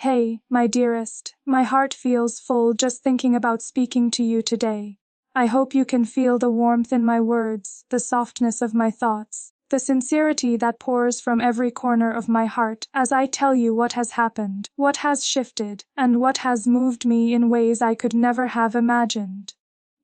Hey, my dearest, my heart feels full just thinking about speaking to you today. I hope you can feel the warmth in my words, the softness of my thoughts, the sincerity that pours from every corner of my heart as I tell you what has happened, what has shifted, and what has moved me in ways I could never have imagined.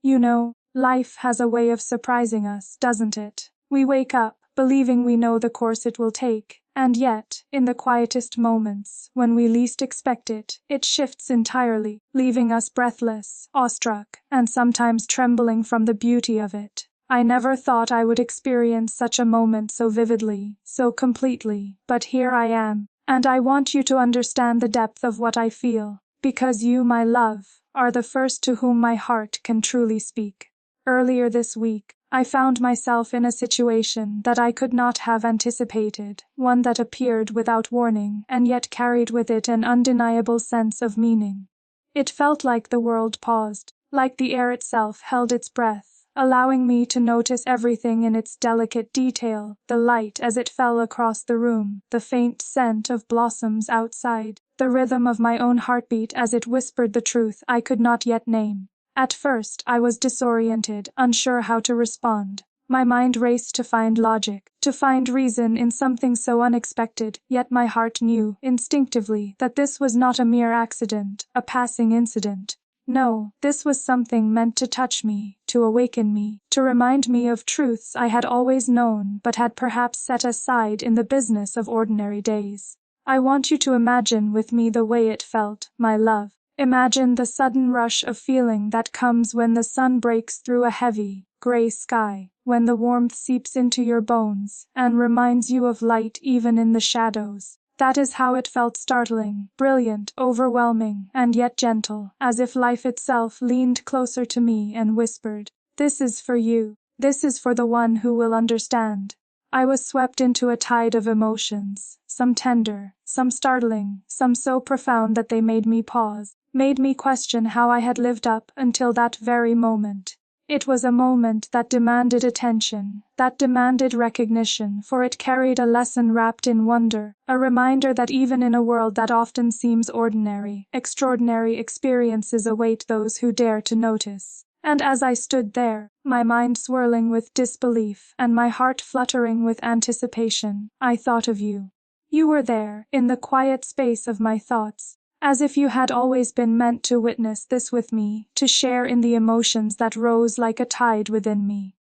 You know, life has a way of surprising us, doesn't it? We wake up, believing we know the course it will take, and yet, in the quietest moments, when we least expect it, it shifts entirely, leaving us breathless, awestruck, and sometimes trembling from the beauty of it. I never thought I would experience such a moment so vividly, so completely, but here I am, and I want you to understand the depth of what I feel, because you, my love, are the first to whom my heart can truly speak. Earlier this week, I found myself in a situation that I could not have anticipated, one that appeared without warning and yet carried with it an undeniable sense of meaning. It felt like the world paused, like the air itself held its breath, allowing me to notice everything in its delicate detail, the light as it fell across the room, the faint scent of blossoms outside, the rhythm of my own heartbeat as it whispered the truth I could not yet name. At first, I was disoriented, unsure how to respond. My mind raced to find logic, to find reason in something so unexpected, yet my heart knew, instinctively, that this was not a mere accident, a passing incident. No, this was something meant to touch me, to awaken me, to remind me of truths I had always known but had perhaps set aside in the business of ordinary days. I want you to imagine with me the way it felt, my love. Imagine the sudden rush of feeling that comes when the sun breaks through a heavy, gray sky, when the warmth seeps into your bones and reminds you of light even in the shadows. That is how it felt, startling, brilliant, overwhelming, and yet gentle, as if life itself leaned closer to me and whispered, "This is for you. This is for the one who will understand." I was swept into a tide of emotions, some tender, some startling, some so profound that they made me pause, made me question how I had lived up until that very moment. It was a moment that demanded attention, that demanded recognition, for it carried a lesson wrapped in wonder, a reminder that even in a world that often seems ordinary, extraordinary experiences await those who dare to notice. And as I stood there, my mind swirling with disbelief and my heart fluttering with anticipation, I thought of you. You were there, in the quiet space of my thoughts, as if you had always been meant to witness this with me, to share in the emotions that rose like a tide within me.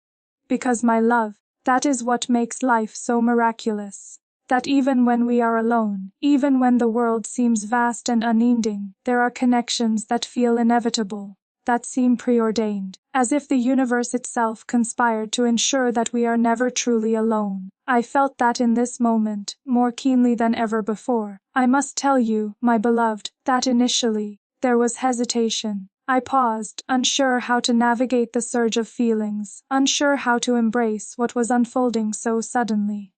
Because, my love, that is what makes life so miraculous. That even when we are alone, even when the world seems vast and unending, there are connections that feel inevitable, that seem preordained, as if the universe itself conspired to ensure that we are never truly alone. I felt that in this moment, more keenly than ever before. I must tell you, my beloved, that initially, there was hesitation. I paused, unsure how to navigate the surge of feelings, unsure how to embrace what was unfolding so suddenly.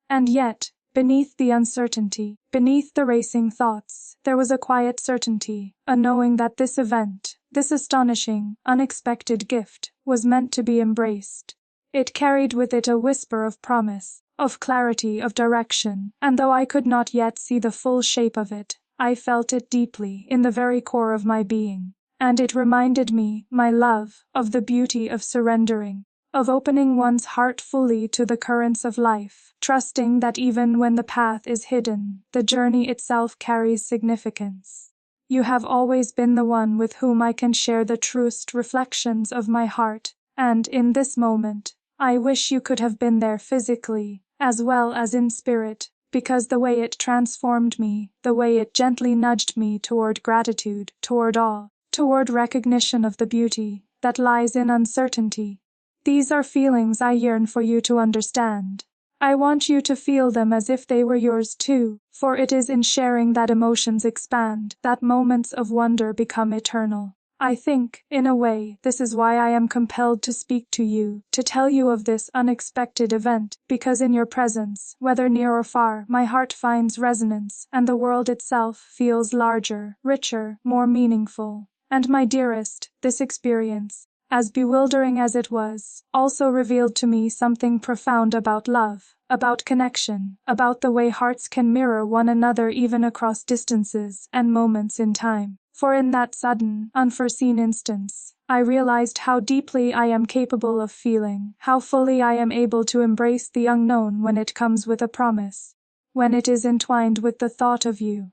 And yet, beneath the uncertainty, beneath the racing thoughts, there was a quiet certainty, a knowing that this event, this astonishing, unexpected gift, was meant to be embraced. It carried with it a whisper of promise, of clarity, of direction, and though I could not yet see the full shape of it, I felt it deeply, in the very core of my being. And it reminded me, my love, of the beauty of surrendering, of opening one's heart fully to the currents of life, trusting that even when the path is hidden, the journey itself carries significance. You have always been the one with whom I can share the truest reflections of my heart, and in this moment, I wish you could have been there physically, as well as in spirit, because the way it transformed me, the way it gently nudged me toward gratitude, toward awe, toward recognition of the beauty that lies in uncertainty. These are feelings I yearn for you to understand. I want you to feel them as if they were yours too, for it is in sharing that emotions expand, that moments of wonder become eternal. I think, in a way, this is why I am compelled to speak to you, to tell you of this unexpected event, because in your presence, whether near or far, my heart finds resonance, and the world itself feels larger, richer, more meaningful. And my dearest, this experience, as bewildering as it was, also revealed to me something profound about love, about connection, about the way hearts can mirror one another even across distances and moments in time. For in that sudden, unforeseen instance, I realized how deeply I am capable of feeling, how fully I am able to embrace the unknown when it comes with a promise, when it is entwined with the thought of you.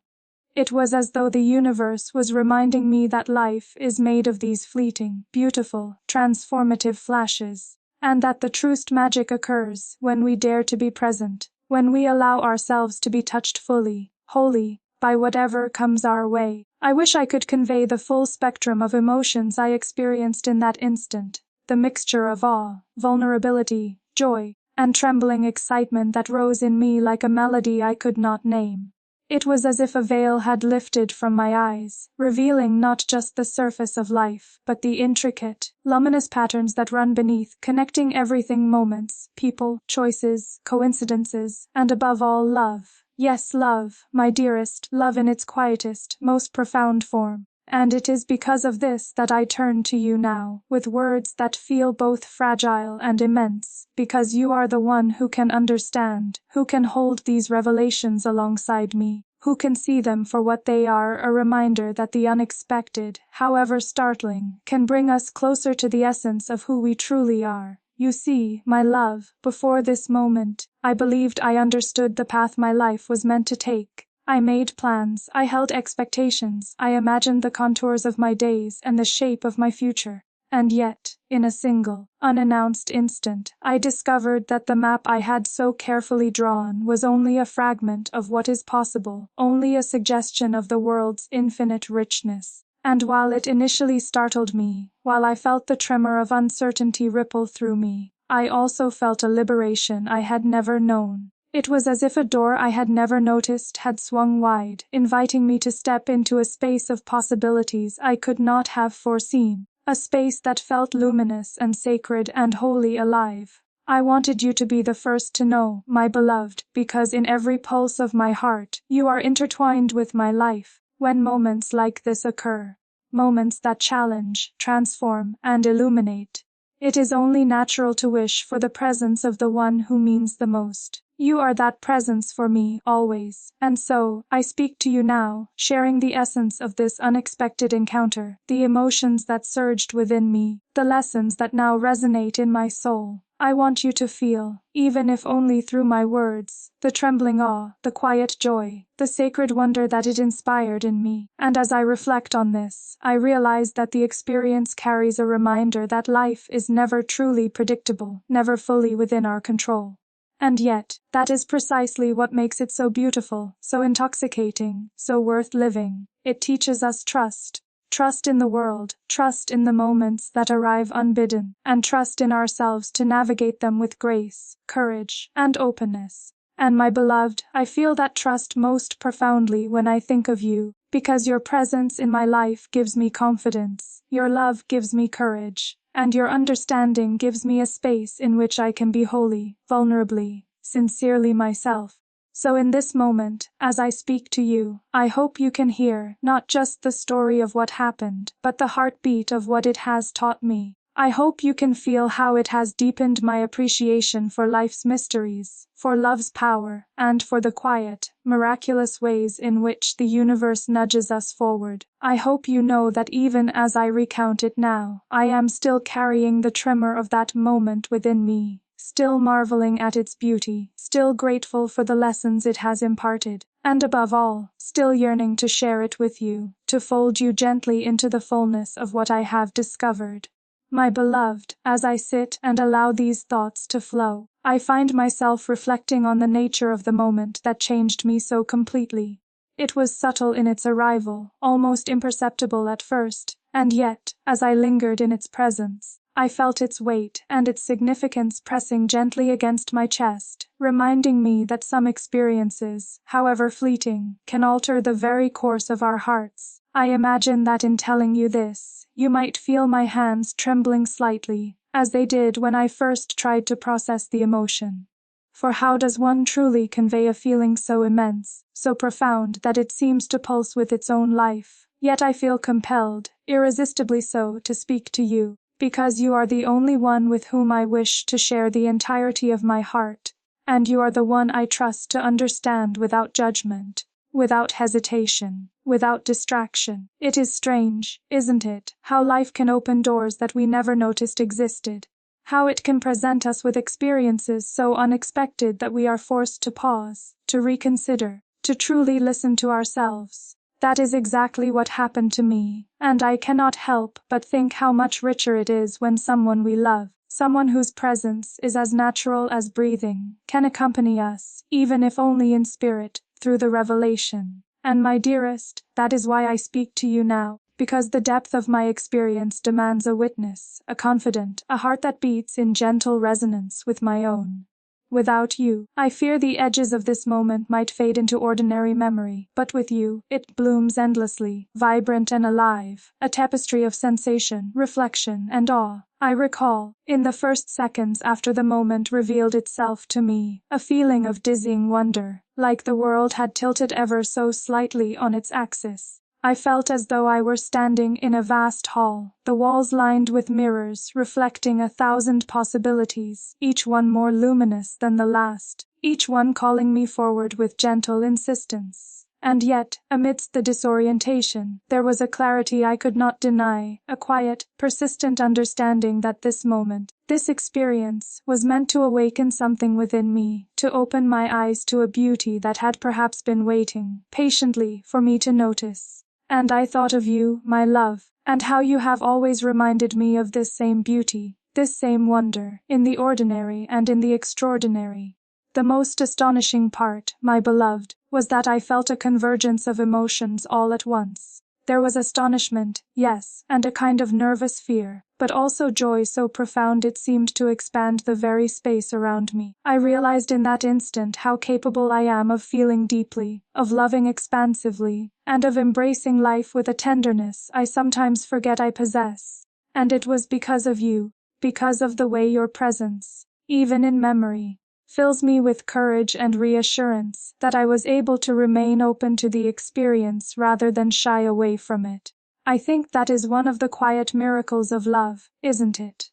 It was as though the universe was reminding me that life is made of these fleeting, beautiful, transformative flashes, and that the truest magic occurs when we dare to be present, when we allow ourselves to be touched fully, wholly, by whatever comes our way. I wish I could convey the full spectrum of emotions I experienced in that instant, the mixture of awe, vulnerability, joy, and trembling excitement that rose in me like a melody I could not name. It was as if a veil had lifted from my eyes, revealing not just the surface of life, but the intricate, luminous patterns that run beneath, connecting everything: moments, people, choices, coincidences, and above all, love. Yes, love, my dearest, love in its quietest, most profound form. And it is because of this that I turn to you now, with words that feel both fragile and immense, because you are the one who can understand, who can hold these revelations alongside me, who can see them for what they are: a reminder that the unexpected, however startling, can bring us closer to the essence of who we truly are. You see, my love, before this moment, I believed I understood the path my life was meant to take. I made plans, I held expectations, I imagined the contours of my days and the shape of my future. And yet, in a single, unannounced instant, I discovered that the map I had so carefully drawn was only a fragment of what is possible, only a suggestion of the world's infinite richness. And while it initially startled me, while I felt the tremor of uncertainty ripple through me, I also felt a liberation I had never known. It was as if a door I had never noticed had swung wide, inviting me to step into a space of possibilities I could not have foreseen, a space that felt luminous and sacred and wholly alive. I wanted you to be the first to know, my beloved, because in every pulse of my heart, you are intertwined with my life. When moments like this occur, moments that challenge, transform, and illuminate, it is only natural to wish for the presence of the one who means the most. You are that presence for me, always, and so, I speak to you now, sharing the essence of this unexpected encounter, the emotions that surged within me, the lessons that now resonate in my soul. I want you to feel, even if only through my words, the trembling awe, the quiet joy, the sacred wonder that it inspired in me. And as I reflect on this, I realize that the experience carries a reminder that life is never truly predictable, never fully within our control. And yet, that is precisely what makes it so beautiful, so intoxicating, so worth living. It teaches us trust. Trust in the world, trust in the moments that arrive unbidden, and trust in ourselves to navigate them with grace, courage, and openness. And my beloved, I feel that trust most profoundly when I think of you, because your presence in my life gives me confidence, your love gives me courage, and your understanding gives me a space in which I can be wholly, vulnerably, sincerely myself. So in this moment, as I speak to you, I hope you can hear not just the story of what happened, but the heartbeat of what it has taught me. I hope you can feel how it has deepened my appreciation for life's mysteries, for love's power, and for the quiet, miraculous ways in which the universe nudges us forward. I hope you know that even as I recount it now, I am still carrying the tremor of that moment within me, still marveling at its beauty, still grateful for the lessons it has imparted, and above all, still yearning to share it with you, to fold you gently into the fullness of what I have discovered. My beloved, as I sit and allow these thoughts to flow, I find myself reflecting on the nature of the moment that changed me so completely. It was subtle in its arrival, almost imperceptible at first, and yet, as I lingered in its presence, I felt its weight and its significance pressing gently against my chest, reminding me that some experiences, however fleeting, can alter the very course of our hearts. I imagine that in telling you this, you might feel my hands trembling slightly, as they did when I first tried to process the emotion. For how does one truly convey a feeling so immense, so profound that it seems to pulse with its own life? Yet I feel compelled, irresistibly so, to speak to you, because you are the only one with whom I wish to share the entirety of my heart. and you are the one I trust to understand without judgment, without hesitation, without distraction. It is strange, isn't it, how life can open doors that we never noticed existed, how it can present us with experiences so unexpected that we are forced to pause, to reconsider, to truly listen to ourselves. That is exactly what happened to me, and I cannot help but think how much richer it is when someone we love, someone whose presence is as natural as breathing, can accompany us, even if only in spirit, through the revelation. And my dearest, that is why I speak to you now, because the depth of my experience demands a witness, a confidant, a heart that beats in gentle resonance with my own. Without you, I fear the edges of this moment might fade into ordinary memory, but with you, it blooms endlessly, vibrant and alive, a tapestry of sensation, reflection, and awe. I recall, in the first seconds after the moment revealed itself to me, a feeling of dizzying wonder, like the world had tilted ever so slightly on its axis. I felt as though I were standing in a vast hall, the walls lined with mirrors reflecting 1,000 possibilities, each one more luminous than the last, each one calling me forward with gentle insistence. And yet, amidst the disorientation, there was a clarity I could not deny, a quiet, persistent understanding that this moment, this experience, was meant to awaken something within me, to open my eyes to a beauty that had perhaps been waiting, patiently, for me to notice. And I thought of you, my love, and how you have always reminded me of this same beauty, this same wonder, in the ordinary and in the extraordinary. The most astonishing part, my beloved, was that I felt a convergence of emotions all at once. There was astonishment, yes, and a kind of nervous fear, but also joy so profound it seemed to expand the very space around me. I realized in that instant how capable I am of feeling deeply, of loving expansively, and of embracing life with a tenderness I sometimes forget I possess. And it was because of you, because of the way your presence, even in memory, fills me with courage and reassurance, that I was able to remain open to the experience rather than shy away from it. I think that is one of the quiet miracles of love, isn't it?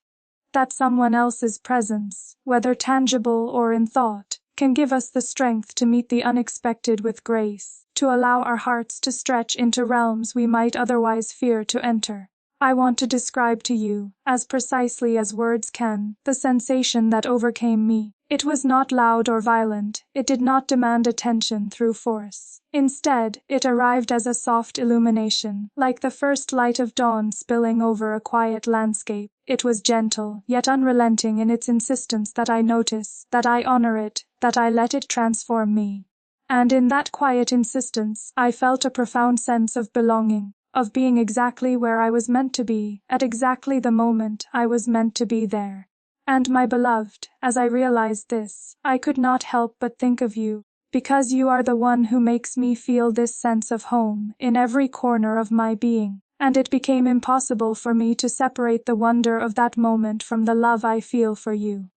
That someone else's presence, whether tangible or in thought, can give us the strength to meet the unexpected with grace, to allow our hearts to stretch into realms we might otherwise fear to enter. I want to describe to you, as precisely as words can, the sensation that overcame me. It was not loud or violent, it did not demand attention through force. Instead, it arrived as a soft illumination, like the first light of dawn spilling over a quiet landscape. It was gentle, yet unrelenting in its insistence that I notice, that I honor it, that I let it transform me. And in that quiet insistence, I felt a profound sense of belonging, of being exactly where I was meant to be, at exactly the moment I was meant to be there. And my beloved, as I realized this, I could not help but think of you, because you are the one who makes me feel this sense of home in every corner of my being, and it became impossible for me to separate the wonder of that moment from the love I feel for you.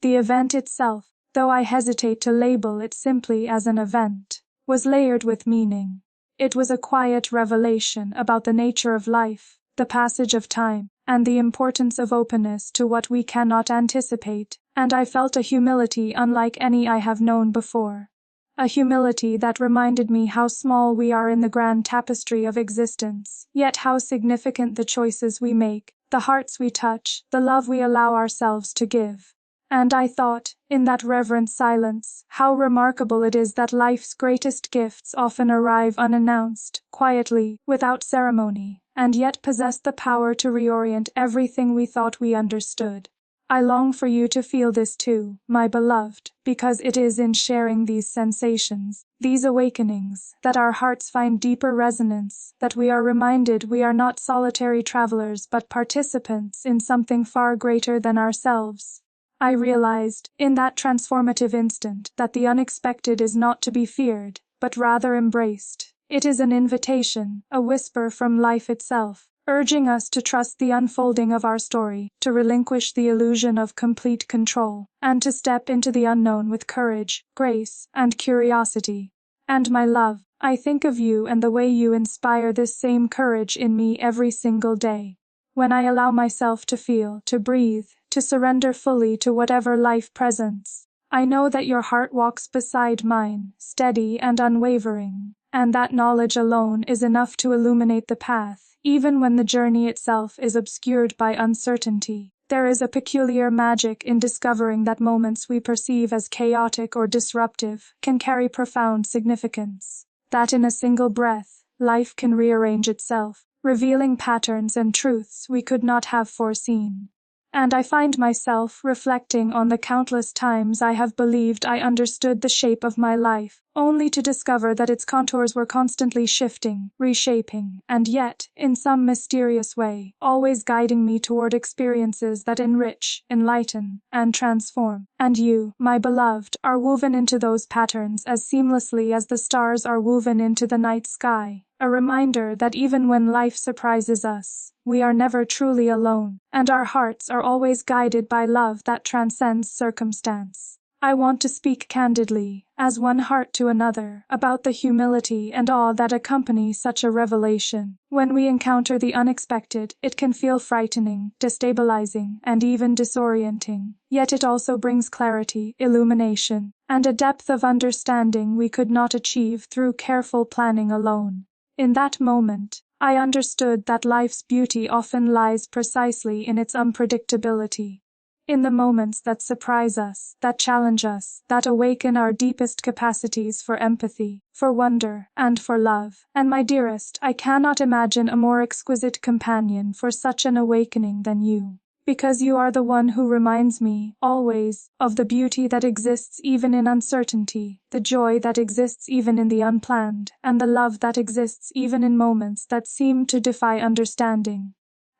The event itself, though I hesitate to label it simply as an event, was layered with meaning. It was a quiet revelation about the nature of life, the passage of time, and the importance of openness to what we cannot anticipate, and I felt a humility unlike any I have known before. A humility that reminded me how small we are in the grand tapestry of existence, yet how significant the choices we make, the hearts we touch, the love we allow ourselves to give. And I thought, in that reverent silence, how remarkable it is that life's greatest gifts often arrive unannounced, quietly, without ceremony, and yet possess the power to reorient everything we thought we understood. I long for you to feel this too, my beloved, because it is in sharing these sensations, these awakenings, that our hearts find deeper resonance, that we are reminded we are not solitary travelers but participants in something far greater than ourselves. I realized, in that transformative instant, that the unexpected is not to be feared, but rather embraced. It is an invitation, a whisper from life itself, urging us to trust the unfolding of our story, to relinquish the illusion of complete control, and to step into the unknown with courage, grace, and curiosity. And my love, I think of you and the way you inspire this same courage in me every single day. When I allow myself to feel, to breathe, to surrender fully to whatever life presents, I know that your heart walks beside mine, steady and unwavering, and that knowledge alone is enough to illuminate the path, even when the journey itself is obscured by uncertainty. There is a peculiar magic in discovering that moments we perceive as chaotic or disruptive can carry profound significance. That in a single breath, life can rearrange itself, revealing patterns and truths we could not have foreseen. And I find myself reflecting on the countless times I have believed I understood the shape of my life, only to discover that its contours were constantly shifting, reshaping, and yet, in some mysterious way, always guiding me toward experiences that enrich, enlighten, and transform. And you, my beloved, are woven into those patterns as seamlessly as the stars are woven into the night sky. A reminder that even when life surprises us, we are never truly alone, and our hearts are always guided by love that transcends circumstance. I want to speak candidly, as one heart to another, about the humility and awe that accompany such a revelation. When we encounter the unexpected, it can feel frightening, destabilizing, and even disorienting. Yet it also brings clarity, illumination, and a depth of understanding we could not achieve through careful planning alone. In that moment, I understood that life's beauty often lies precisely in its unpredictability. In the moments that surprise us, that challenge us, that awaken our deepest capacities for empathy, for wonder, and for love. And my dearest, I cannot imagine a more exquisite companion for such an awakening than you. Because you are the one who reminds me, always, of the beauty that exists even in uncertainty, the joy that exists even in the unplanned, and the love that exists even in moments that seem to defy understanding.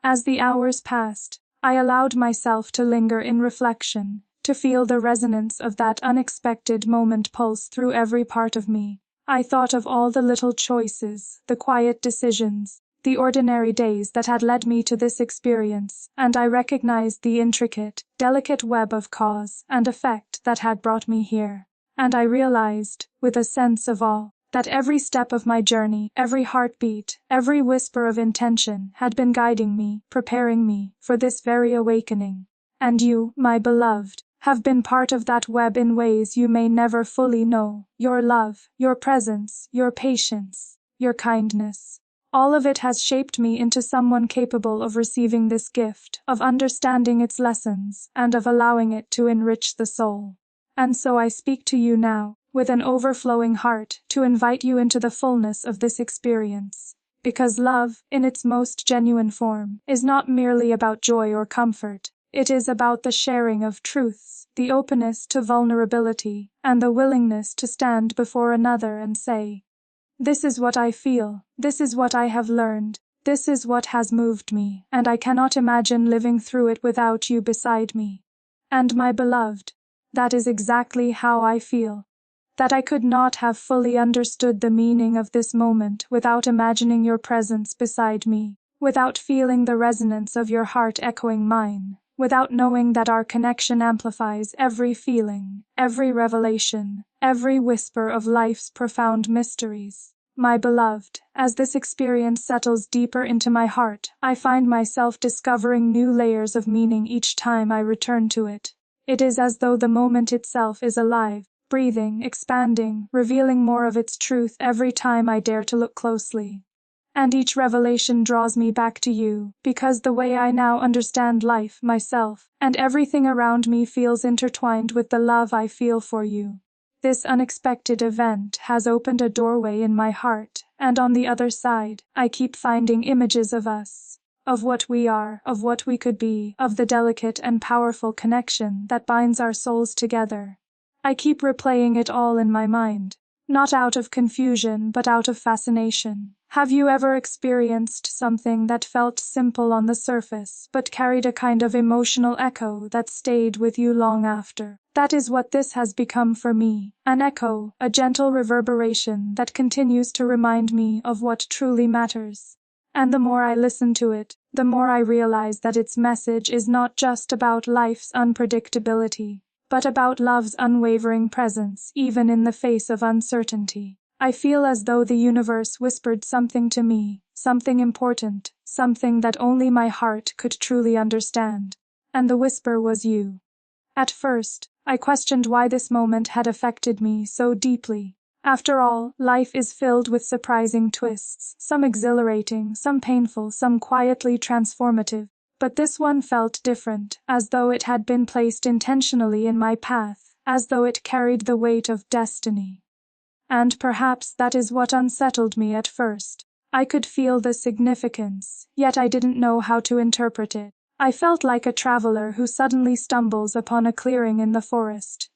As the hours passed, I allowed myself to linger in reflection, to feel the resonance of that unexpected moment pulse through every part of me. I thought of all the little choices, the quiet decisions, the ordinary days that had led me to this experience, and I recognized the intricate, delicate web of cause and effect that had brought me here. And I realized, with a sense of awe, that every step of my journey, every heartbeat, every whisper of intention had been guiding me, preparing me for this very awakening. And you, my beloved, have been part of that web in ways you may never fully know. Your love, your presence, your patience, your kindness. All of it has shaped me into someone capable of receiving this gift, of understanding its lessons, and of allowing it to enrich the soul. And so I speak to you now, with an overflowing heart, to invite you into the fullness of this experience. Because love, in its most genuine form, is not merely about joy or comfort. It is about the sharing of truths, the openness to vulnerability, and the willingness to stand before another and say, "This is what I feel, this is what I have learned, this is what has moved me, and I cannot imagine living through it without you beside me." And my beloved, that is exactly how I feel. That I could not have fully understood the meaning of this moment without imagining your presence beside me, without feeling the resonance of your heart echoing mine, without knowing that our connection amplifies every feeling, every revelation, every whisper of life's profound mysteries. My beloved, as this experience settles deeper into my heart, I find myself discovering new layers of meaning each time I return to it. It is as though the moment itself is alive, breathing, expanding, revealing more of its truth every time I dare to look closely. And each revelation draws me back to you, because the way I now understand life, myself, and everything around me feels intertwined with the love I feel for you. This unexpected event has opened a doorway in my heart, and on the other side, I keep finding images of us, of what we are, of what we could be, of the delicate and powerful connection that binds our souls together. I keep replaying it all in my mind, not out of confusion but out of fascination. Have you ever experienced something that felt simple on the surface but carried a kind of emotional echo that stayed with you long after? That is what this has become for me, an echo, a gentle reverberation that continues to remind me of what truly matters. And the more I listen to it, the more I realize that its message is not just about life's unpredictability, but about love's unwavering presence even in the face of uncertainty. I feel as though the universe whispered something to me, something important, something that only my heart could truly understand. And the whisper was you. At first, I questioned why this moment had affected me so deeply. After all, life is filled with surprising twists, some exhilarating, some painful, some quietly transformative. But this one felt different, as though it had been placed intentionally in my path, as though it carried the weight of destiny. And perhaps that is what unsettled me at first. I could feel the significance, yet I didn't know how to interpret it. I felt like a traveler who suddenly stumbles upon a clearing in the forest.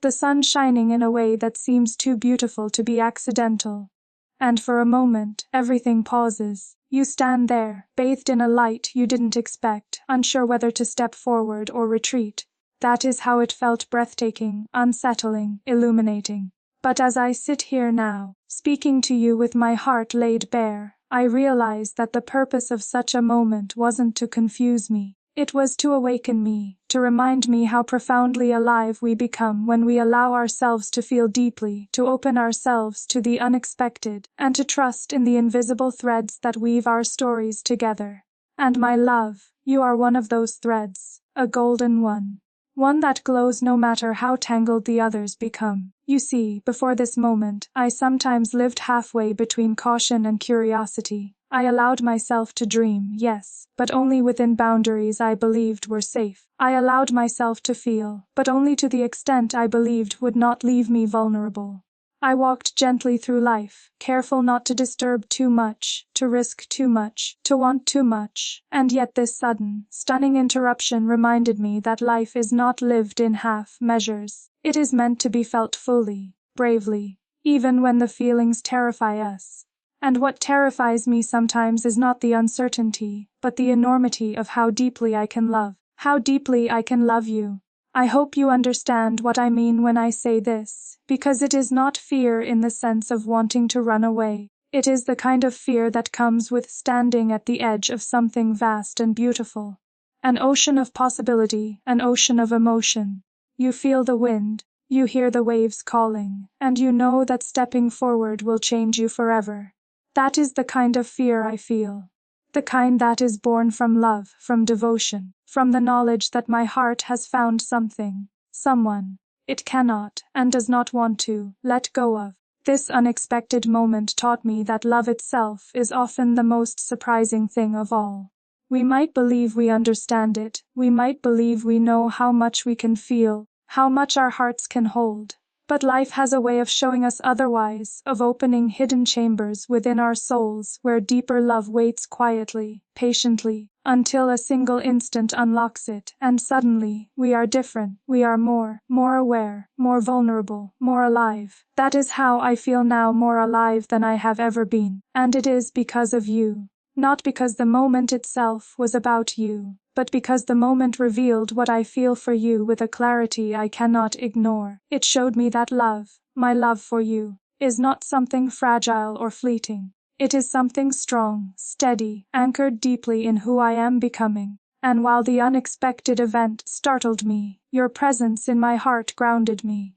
The sun shining in a way that seems too beautiful to be accidental. And for a moment, everything pauses. You stand there, bathed in a light you didn't expect, unsure whether to step forward or retreat. That is how it felt, breathtaking, unsettling, illuminating. But as I sit here now, speaking to you with my heart laid bare, I realize that the purpose of such a moment wasn't to confuse me. It was to awaken me, to remind me how profoundly alive we become when we allow ourselves to feel deeply, to open ourselves to the unexpected, and to trust in the invisible threads that weave our stories together. And my love, you are one of those threads, a golden one. One that glows no matter how tangled the others become. You see, before this moment, I sometimes lived halfway between caution and curiosity. I allowed myself to dream, yes, but only within boundaries I believed were safe. I allowed myself to feel, but only to the extent I believed would not leave me vulnerable. I walked gently through life, careful not to disturb too much, to risk too much, to want too much, and yet this sudden, stunning interruption reminded me that life is not lived in half measures. It is meant to be felt fully, bravely, even when the feelings terrify us. And what terrifies me sometimes is not the uncertainty, but the enormity of how deeply I can love, how deeply I can love you. I hope you understand what I mean when I say this, because it is not fear in the sense of wanting to run away. It is the kind of fear that comes with standing at the edge of something vast and beautiful. An ocean of possibility, an ocean of emotion. You feel the wind, you hear the waves calling, and you know that stepping forward will change you forever. That is the kind of fear I feel. The kind that is born from love, from devotion, from the knowledge that my heart has found something, someone, it cannot, and does not want to, let go of. This unexpected moment taught me that love itself is often the most surprising thing of all. We might believe we understand it, we might believe we know how much we can feel, how much our hearts can hold. But life has a way of showing us otherwise, of opening hidden chambers within our souls where deeper love waits quietly, patiently, until a single instant unlocks it, and suddenly, we are different, we are more aware, more vulnerable, more alive. That is how I feel now, more alive than I have ever been, and it is because of you. Not because the moment itself was about you, but because the moment revealed what I feel for you with a clarity I cannot ignore. It showed me that love, my love for you, is not something fragile or fleeting. It is something strong, steady, anchored deeply in who I am becoming. And while the unexpected event startled me, your presence in my heart grounded me.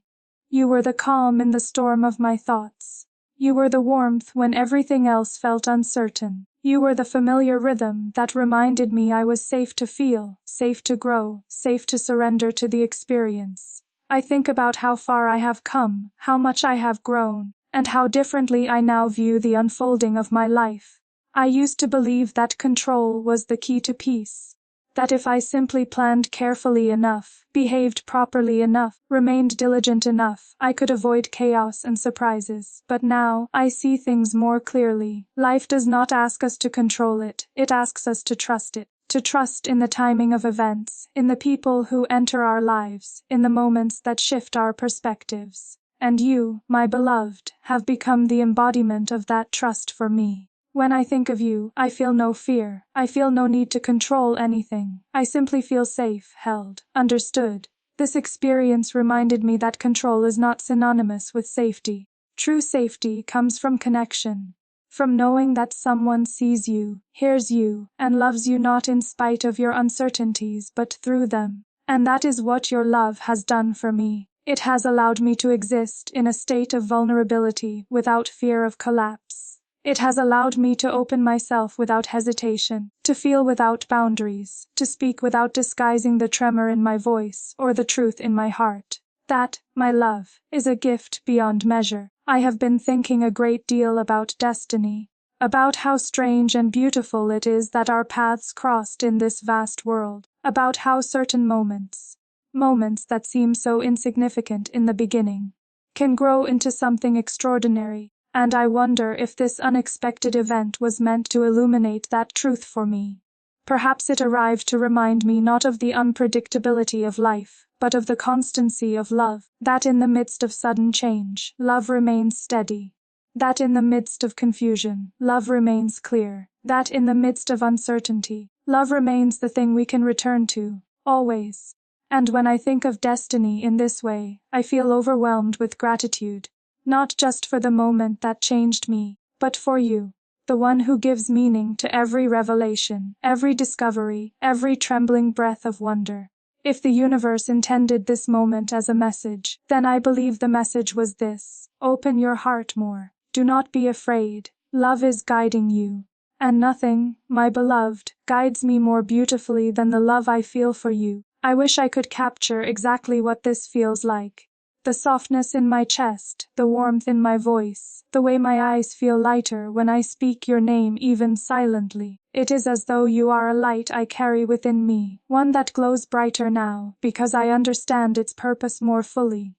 You were the calm in the storm of my thoughts. You were the warmth when everything else felt uncertain. You were the familiar rhythm that reminded me I was safe to feel, safe to grow, safe to surrender to the experience. I think about how far I have come, how much I have grown, and how differently I now view the unfolding of my life. I used to believe that control was the key to peace. That if I simply planned carefully enough, behaved properly enough, remained diligent enough, I could avoid chaos and surprises. But now, I see things more clearly. Life does not ask us to control it, it asks us to trust it. To trust in the timing of events, in the people who enter our lives, in the moments that shift our perspectives. And you, my beloved, have become the embodiment of that trust for me. When I think of you, I feel no fear. I feel no need to control anything. I simply feel safe, held, understood. This experience reminded me that control is not synonymous with safety. True safety comes from connection. From knowing that someone sees you, hears you, and loves you not in spite of your uncertainties but through them. And that is what your love has done for me. It has allowed me to exist in a state of vulnerability without fear of collapse. It has allowed me to open myself without hesitation, to feel without boundaries, to speak without disguising the tremor in my voice or the truth in my heart. That, my love, is a gift beyond measure. I have been thinking a great deal about destiny, about how strange and beautiful it is that our paths crossed in this vast world, about how certain moments that seem so insignificant in the beginning, can grow into something extraordinary, and I wonder if this unexpected event was meant to illuminate that truth for me. Perhaps it arrived to remind me not of the unpredictability of life, but of the constancy of love, that in the midst of sudden change, love remains steady, that in the midst of confusion, love remains clear, that in the midst of uncertainty, love remains the thing we can return to, always. And when I think of destiny in this way, I feel overwhelmed with gratitude, not just for the moment that changed me, but for you, the one who gives meaning to every revelation, every discovery, every trembling breath of wonder. If the universe intended this moment as a message, then I believe the message was this: open your heart more. Do not be afraid. Love is guiding you. And nothing, my beloved, guides me more beautifully than the love I feel for you. I wish I could capture exactly what this feels like. The softness in my chest, the warmth in my voice, the way my eyes feel lighter when I speak your name even silently. It is as though you are a light I carry within me, one that glows brighter now because I understand its purpose more fully.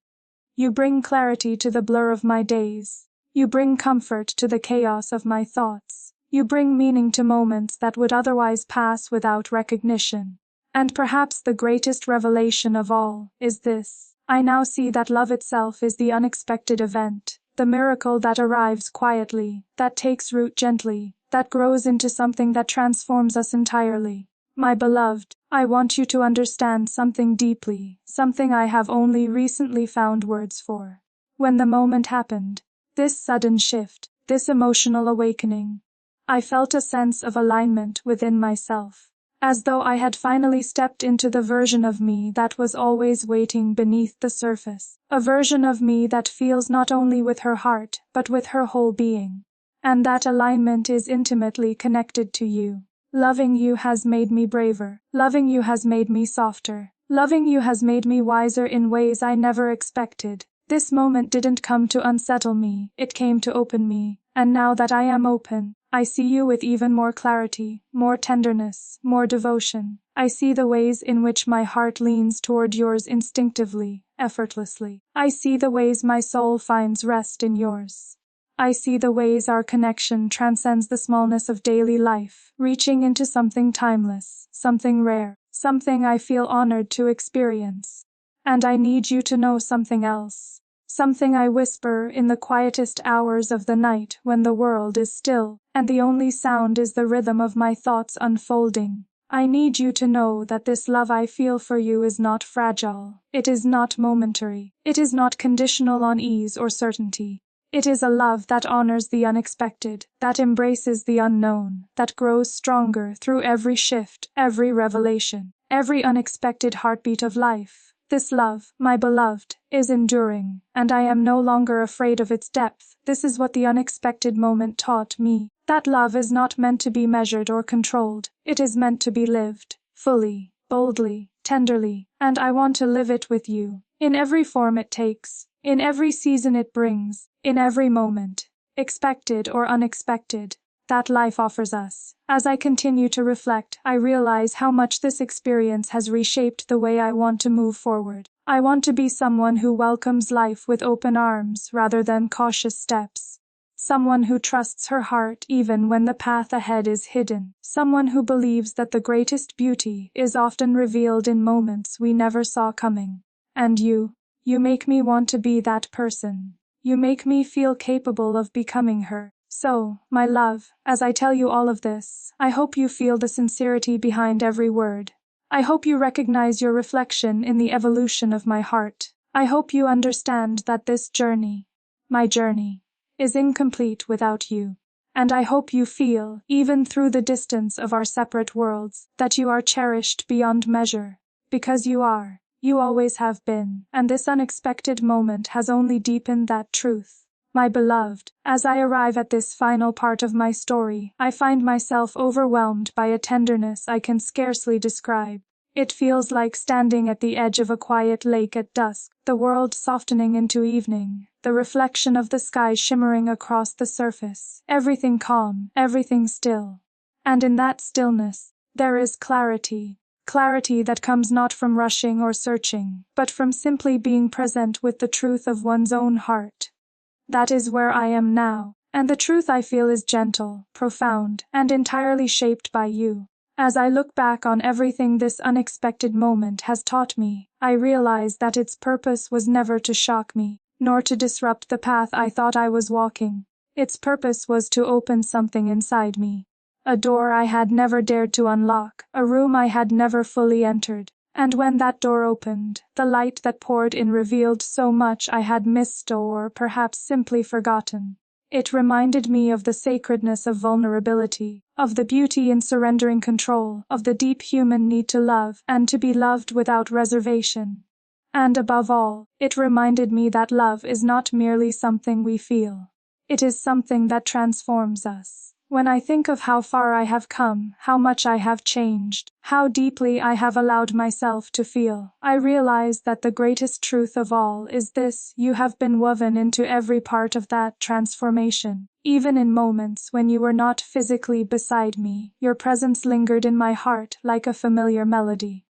You bring clarity to the blur of my days. You bring comfort to the chaos of my thoughts. You bring meaning to moments that would otherwise pass without recognition. And perhaps the greatest revelation of all is this: I now see that love itself is the unexpected event, the miracle that arrives quietly, that takes root gently, that grows into something that transforms us entirely. My beloved, I want you to understand something deeply, something I have only recently found words for. When the moment happened, this sudden shift, this emotional awakening, I felt a sense of alignment within myself, as though I had finally stepped into the version of me that was always waiting beneath the surface, a version of me that feels not only with her heart, but with her whole being. And that alignment is intimately connected to you. Loving you has made me braver. Loving you has made me softer. Loving you has made me wiser in ways I never expected. This moment didn't come to unsettle me, it came to open me, and now that I am open, I see you with even more clarity, more tenderness, more devotion. I see the ways in which my heart leans toward yours instinctively, effortlessly. I see the ways my soul finds rest in yours. I see the ways our connection transcends the smallness of daily life, reaching into something timeless, something rare, something I feel honored to experience. And I need you to know something else, something I whisper in the quietest hours of the night when the world is still, and the only sound is the rhythm of my thoughts unfolding. I need you to know that this love I feel for you is not fragile, it is not momentary, it is not conditional on ease or certainty. It is a love that honors the unexpected, that embraces the unknown, that grows stronger through every shift, every revelation, every unexpected heartbeat of life. This love, my beloved, is enduring, and I am no longer afraid of its depth. This is what the unexpected moment taught me. That love is not meant to be measured or controlled. It is meant to be lived, fully, boldly, tenderly, and I want to live it with you, in every form it takes, in every season it brings, in every moment, expected or unexpected, that life offers us. As I continue to reflect, I realize how much this experience has reshaped the way I want to move forward. I want to be someone who welcomes life with open arms rather than cautious steps. Someone who trusts her heart even when the path ahead is hidden. Someone who believes that the greatest beauty is often revealed in moments we never saw coming. And you make me want to be that person. You make me feel capable of becoming her. So, my love, as I tell you all of this, I hope you feel the sincerity behind every word. I hope you recognize your reflection in the evolution of my heart. I hope you understand that this journey, my journey, is incomplete without you. And I hope you feel, even through the distance of our separate worlds, that you are cherished beyond measure. Because you are. You always have been, and this unexpected moment has only deepened that truth. My beloved, as I arrive at this final part of my story, I find myself overwhelmed by a tenderness I can scarcely describe. It feels like standing at the edge of a quiet lake at dusk, the world softening into evening, the reflection of the sky shimmering across the surface, everything calm, everything still. And in that stillness, there is clarity. Clarity that comes not from rushing or searching, but from simply being present with the truth of one's own heart. That is where I am now, and the truth I feel is gentle, profound, and entirely shaped by you. As I look back on everything this unexpected moment has taught me, I realize that its purpose was never to shock me, nor to disrupt the path I thought I was walking. Its purpose was to open something inside me. A door I had never dared to unlock, a room I had never fully entered. And when that door opened, the light that poured in revealed so much I had missed or perhaps simply forgotten. It reminded me of the sacredness of vulnerability, of the beauty in surrendering control, of the deep human need to love and to be loved without reservation. And above all, it reminded me that love is not merely something we feel. It is something that transforms us. When I think of how far I have come, how much I have changed, how deeply I have allowed myself to feel, I realize that the greatest truth of all is this: you have been woven into every part of that transformation. Even in moments when you were not physically beside me, your presence lingered in my heart like a familiar melody.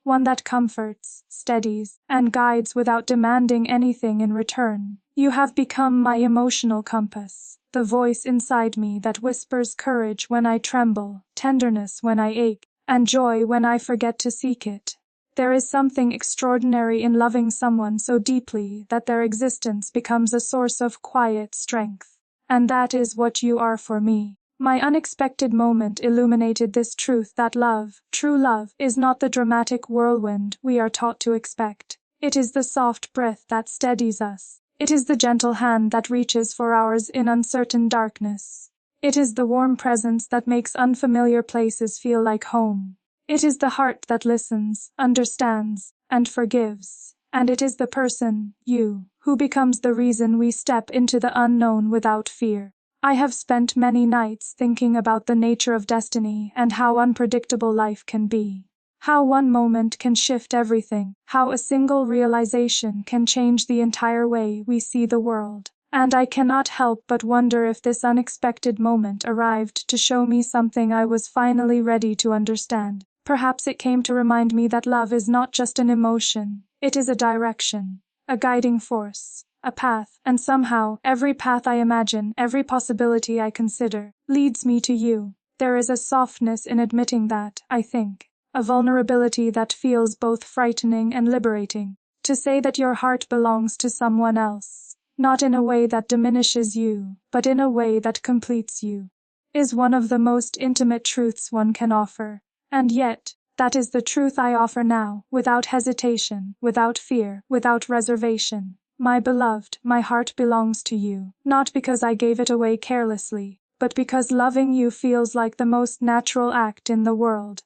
One that comforts, steadies, and guides without demanding anything in return. You have become my emotional compass, the voice inside me that whispers courage when I tremble, tenderness when I ache, and joy when I forget to seek it. There is something extraordinary in loving someone so deeply that their existence becomes a source of quiet strength. And that is what you are for me. My unexpected moment illuminated this truth that love, true love, is not the dramatic whirlwind we are taught to expect. It is the soft breath that steadies us. It is the gentle hand that reaches for ours in uncertain darkness. It is the warm presence that makes unfamiliar places feel like home. It is the heart that listens, understands, and forgives. And it is the person, you, who becomes the reason we step into the unknown without fear. I have spent many nights thinking about the nature of destiny and how unpredictable life can be. How one moment can shift everything, how a single realization can change the entire way we see the world. And I cannot help but wonder if this unexpected moment arrived to show me something I was finally ready to understand. Perhaps it came to remind me that love is not just an emotion, it is a direction, a guiding force, a path, and somehow, every path I imagine, every possibility I consider, leads me to you. There is a softness in admitting that, I think. A vulnerability that feels both frightening and liberating. To say that your heart belongs to someone else, not in a way that diminishes you, but in a way that completes you, is one of the most intimate truths one can offer. And yet, that is the truth I offer now, without hesitation, without fear, without reservation. My beloved, my heart belongs to you, not because I gave it away carelessly, but because loving you feels like the most natural act in the world.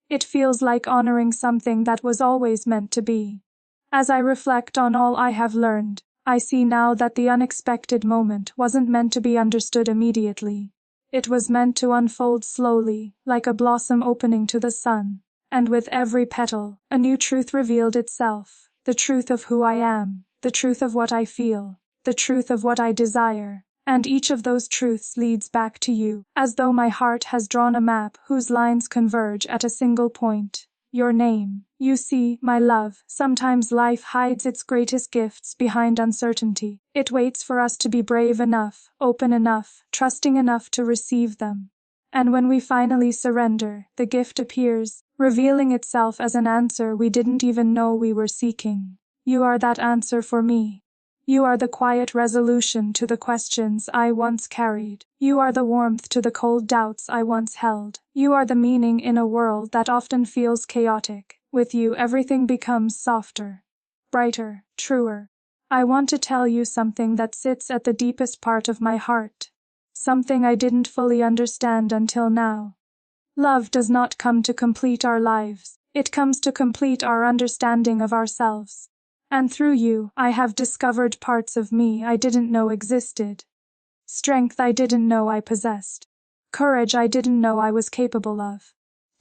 It feels like honoring something that was always meant to be. As I reflect on all I have learned, I see now that the unexpected moment wasn't meant to be understood immediately. It was meant to unfold slowly, like a blossom opening to the sun. And with every petal, a new truth revealed itself. The truth of who I am, the truth of what I feel, the truth of what I desire. And each of those truths leads back to you, as though my heart has drawn a map whose lines converge at a single point. Your name. You see, my love, sometimes life hides its greatest gifts behind uncertainty. It waits for us to be brave enough, open enough, trusting enough to receive them. And when we finally surrender, the gift appears, revealing itself as an answer we didn't even know we were seeking. You are that answer for me. You are the quiet resolution to the questions I once carried. You are the warmth to the cold doubts I once held. You are the meaning in a world that often feels chaotic. With you, everything becomes softer, brighter, truer. I want to tell you something that sits at the deepest part of my heart. Something I didn't fully understand until now. Love does not come to complete our lives. It comes to complete our understanding of ourselves. And through you, I have discovered parts of me I didn't know existed. Strength I didn't know I possessed. Courage I didn't know I was capable of.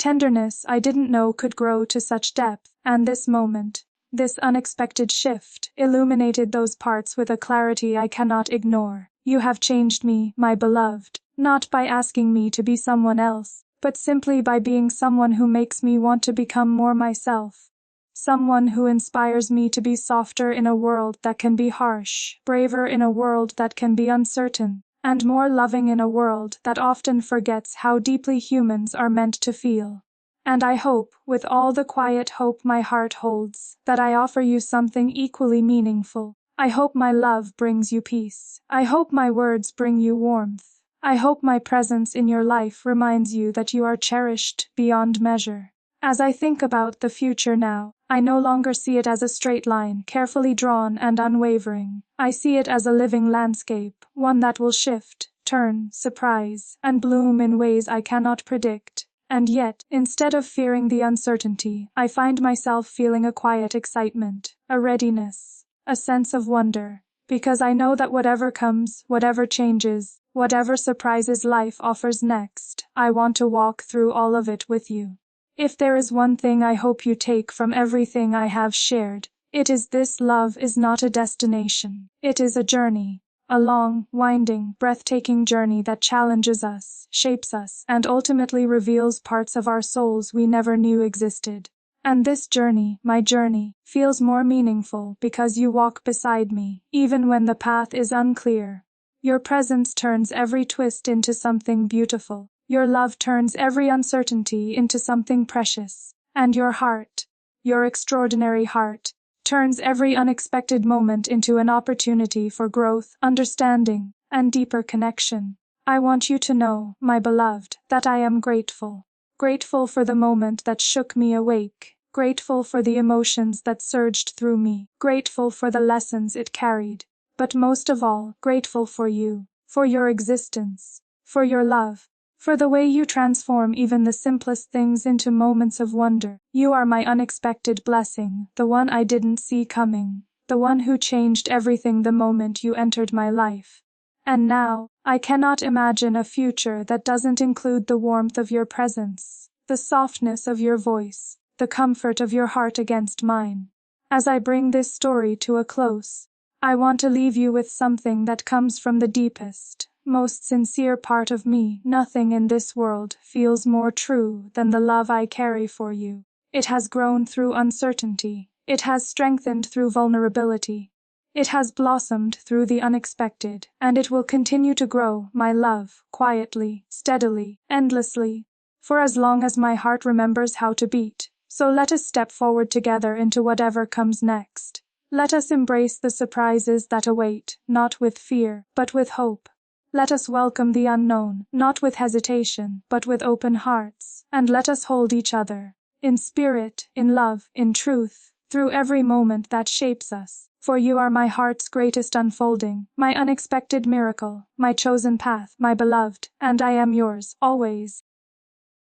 tenderness I didn't know could grow to such depth, and this moment, this unexpected shift, illuminated those parts with a clarity I cannot ignore. You have changed me, my beloved, not by asking me to be someone else, but simply by being someone who makes me want to become more myself. Someone who inspires me to be softer in a world that can be harsh, braver in a world that can be uncertain, and more loving in a world that often forgets how deeply humans are meant to feel. And I hope, with all the quiet hope my heart holds, that I offer you something equally meaningful. I hope my love brings you peace. I hope my words bring you warmth. I hope my presence in your life reminds you that you are cherished beyond measure. As I think about the future now, I no longer see it as a straight line, carefully drawn and unwavering. I see it as a living landscape, one that will shift, turn, surprise, and bloom in ways I cannot predict. And yet, instead of fearing the uncertainty, I find myself feeling a quiet excitement, a readiness, a sense of wonder, because I know that whatever comes, whatever changes, whatever surprises life offers next, I want to walk through all of it with you. If there is one thing I hope you take from everything I have shared, it is this: love is not a destination. It is a journey. A long, winding, breathtaking journey that challenges us, shapes us, and ultimately reveals parts of our souls we never knew existed. And this journey, my journey, feels more meaningful because you walk beside me, even when the path is unclear. Your presence turns every twist into something beautiful. Your love turns every uncertainty into something precious. And your heart, your extraordinary heart, turns every unexpected moment into an opportunity for growth, understanding, and deeper connection. I want you to know, my beloved, that I am grateful. Grateful for the moment that shook me awake. Grateful for the emotions that surged through me. Grateful for the lessons it carried. But most of all, grateful for you, for your existence, for your love, for the way you transform even the simplest things into moments of wonder. You are my unexpected blessing, the one I didn't see coming, the one who changed everything the moment you entered my life. And now, I cannot imagine a future that doesn't include the warmth of your presence, the softness of your voice, the comfort of your heart against mine. As I bring this story to a close, I want to leave you with something that comes from the deepest, most sincere part of me. Nothing in this world feels more true than the love I carry for you. It has grown through uncertainty. It has strengthened through vulnerability. It has blossomed through the unexpected, and it will continue to grow, my love, quietly, steadily, endlessly, for as long as my heart remembers how to beat. So let us step forward together into whatever comes next. Let us embrace the surprises that await, not with fear, but with hope. Let us welcome the unknown, not with hesitation, but with open hearts. And let us hold each other, in spirit, in love, in truth, through every moment that shapes us. For you are my heart's greatest unfolding, my unexpected miracle, my chosen path, my beloved, and I am yours, always.